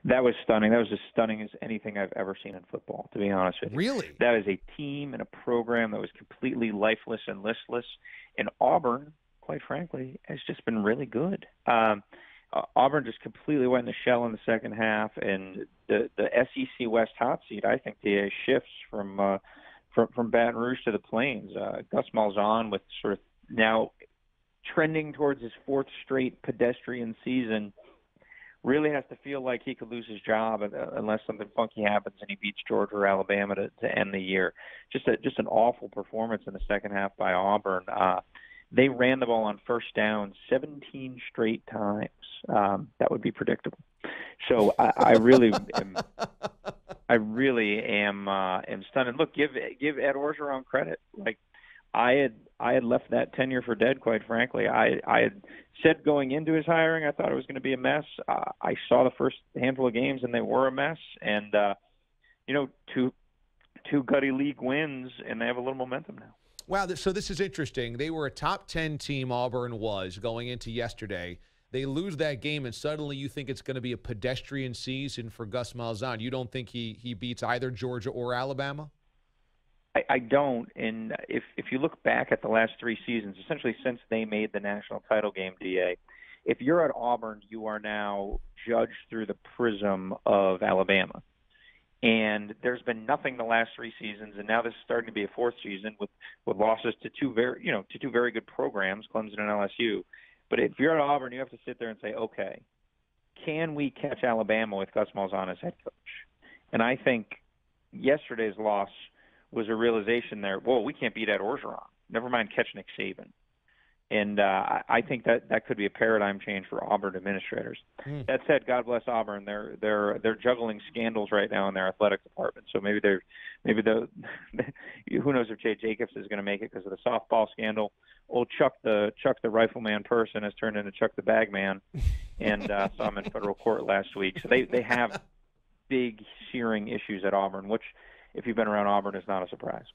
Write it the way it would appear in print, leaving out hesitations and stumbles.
That was stunning. That was as stunning as anything I've ever seen in football, to be honest with you. Really? That is a team and a program that was completely lifeless and listless. And Auburn, quite frankly, has just been really good. Auburn just completely went in the shell in the second half, and the SEC West hot seat, I think, the shifts from Baton Rouge to the Plains. Gus Malzahn, with sort of now trending towards his fourth straight pedestrian season, really has to feel like he could lose his job unless something funky happens and he beats Georgia or Alabama to end the year. Just an awful performance in the second half by Auburn. They ran the ball on first down 17 straight times. That would be predictable. So I really am stunned. And look, give Ed Orgeron credit. Like, I had left that tenure for dead, quite frankly. I had said going into his hiring, I thought it was going to be a mess. I saw the first handful of games, and they were a mess. And, two gutty league wins, and they have a little momentum now. Wow, so this is interesting. They were a top 10 team, Auburn was, going into yesterday. They lose that game, and suddenly you think it's going to be a pedestrian season for Gus Malzahn. You don't think he beats either Georgia or Alabama? I don't, and if you look back at the last three seasons, essentially since they made the national title game, DA, if you're at Auburn, you are now judged through the prism of Alabama. And there's been nothing the last three seasons, and now this is starting to be a fourth season with losses to two very good programs, Clemson and LSU. But if you're at Auburn, you have to sit there and say, okay, can we catch Alabama with Gus Malzahn as head coach? And I think yesterday's loss was a realization there, whoa, we can't beat Ed Orgeron. Never mind catch Nick Saban. And I think that could be a paradigm change for Auburn administrators. That said, God bless Auburn. They're juggling scandals right now in their athletic department. So maybe who knows if Jay Jacobs is going to make it because of the softball scandal. Old Chuck the rifleman person has turned into Chuck the bagman, and saw him in federal court last week. So they have big searing issues at Auburn, which, if you've been around Auburn, is not a surprise.